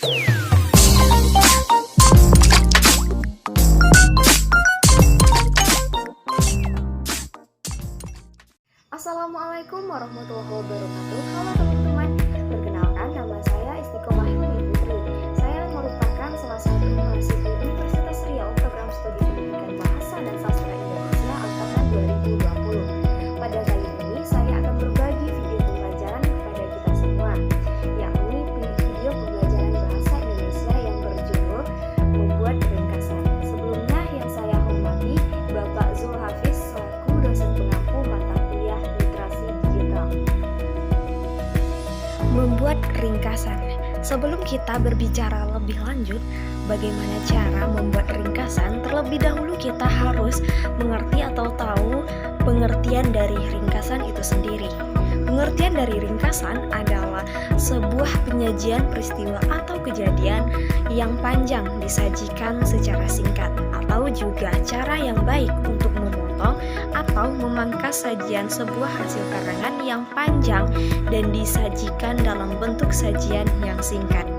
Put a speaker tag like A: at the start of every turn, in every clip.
A: Assalamualaikum warahmatullahi wabarakatuh. Halo teman-teman, perkenalkan nama saya Istiqomah Hidayah Putri. Saya merupakan salah satu mahasiswi Universitas Riau program studi pendidikan bahasa dan sastra Indonesia angkatan 2020. Pada kali ini saya akan berbagi video pembelajaran kepada kita semua, yakni video pembelajaran bahasa Indonesia yang berjudul Membuat Ringkasan. Sebelumnya yang saya hormati Bapak Zul Hafiz selaku dosen pengampu mata kuliah literasi digital. Membuat ringkasan. Sebelum kita berbicara lebih lanjut bagaimana cara membuat ringkasan, terlebih dahulu kita harus mengerti atau tahu pengertian dari ringkasan itu sendiri. Pengertian dari ringkasan adalah sebuah penyajian peristiwa atau kejadian yang panjang disajikan secara singkat, atau juga cara yang baik untuk memotong atau memangkas sajian sebuah hasil karangan yang panjang dan disajikan dalam bentuk sajian yang singkat.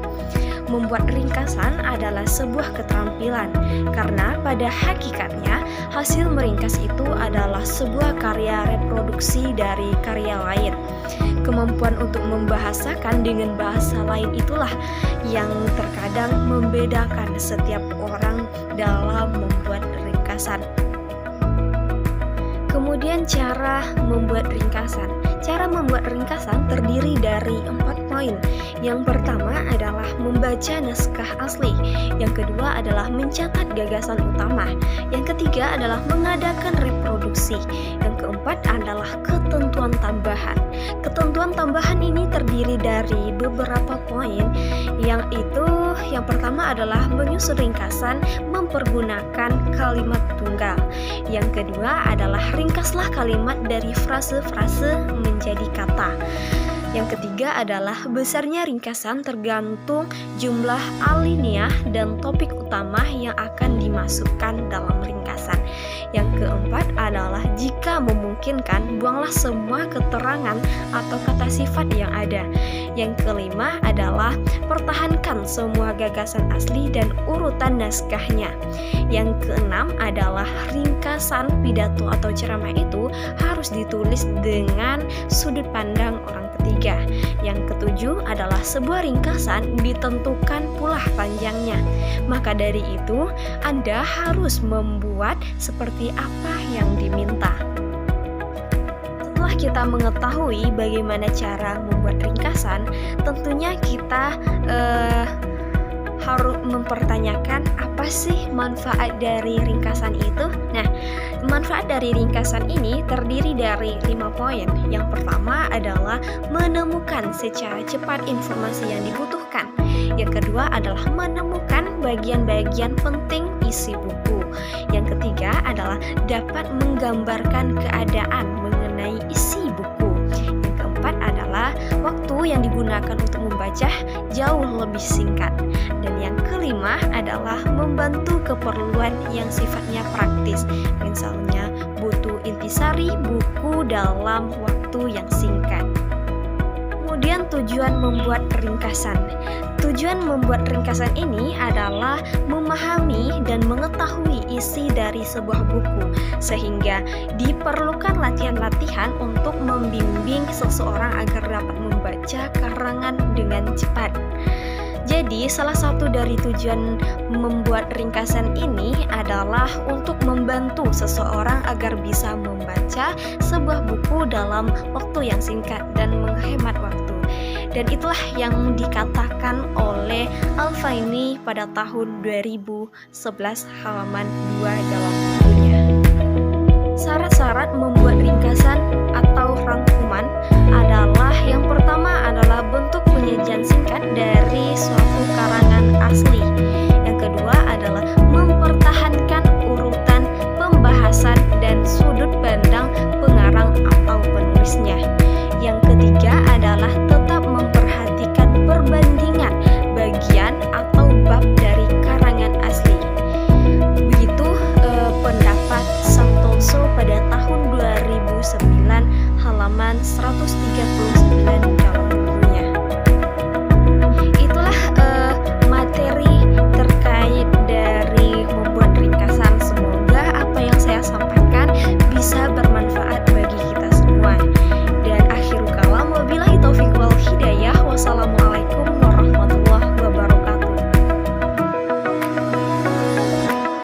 A: Membuat ringkasan adalah sebuah keterampilan, karena pada hakikatnya hasil meringkas itu adalah sebuah karya reproduksi dari karya lain. Kemampuan untuk membahasakan dengan bahasa lain itulah yang terkadang membedakan setiap orang dalam membuat ringkasan. Kemudian cara membuat ringkasan. Cara membuat ringkasan terdiri dari 4 poin. Yang pertama adalah membaca naskah asli. Yang kedua adalah mencatat gagasan utama. Yang ketiga adalah mengadakan reproduksi. Yang keempat adalah ketentuan tambahan. Ketentuan tambahan ini terdiri dari beberapa poin, yang pertama adalah menyusun ringkasan mempergunakan kalimat tunggal. Yang kedua adalah ringkaslah kalimat dari frase-frase menjadi kata. Yang ketiga adalah besarnya ringkasan tergantung jumlah alinea dan topik utama yang akan dimasukkan dalam ringkasan. Yang keempat adalah jika memungkinkan, buanglah semua keterangan atau kata sifat yang ada. Yang kelima adalah pertahankan semua gagasan asli dan urutan naskahnya. Yang keenam adalah ringkasan pidato atau ceramah itu harus ditulis dengan sudut pandang orang ketiga. Yang ketujuh adalah sebuah ringkasan ditentukan pula panjangnya. Maka dari itu, Anda harus membuat seperti apa yang diminta. Setelah kita mengetahui bagaimana cara membuat ringkasan, tentunya kita harus mempertanyakan apa sih manfaat dari ringkasan itu. Nah, manfaat dari ringkasan ini terdiri dari 5 poin. Yang pertama adalah menemukan secara cepat informasi yang dibutuhkan. Yang kedua adalah menemukan bagian-bagian penting isi buku. Yang ketiga adalah dapat menggambarkan keadaan mengenai isi buku. Yang keempat adalah waktu yang digunakan untuk membaca jauh lebih singkat. Dan yang kelima adalah membantu keperluan yang sifatnya praktis. Misalnya butuh intisari buku dalam waktu yang singkat. Kemudian tujuan membuat ringkasan. Tujuan membuat ringkasan ini adalah memahami dan mengetahui isi dari sebuah buku, sehingga diperlukan latihan-latihan untuk membimbing seseorang agar dapat membaca karangan dengan cepat. Jadi, salah satu dari tujuan membuat ringkasan ini adalah untuk membantu seseorang agar bisa membaca sebuah buku dalam waktu yang singkat dan menghemat waktu. Dan itulah yang dikatakan oleh Al-Faini pada tahun 2011 halaman 2 dalam bukunya. Syarat-syarat membuat ringkasan atau rangkuman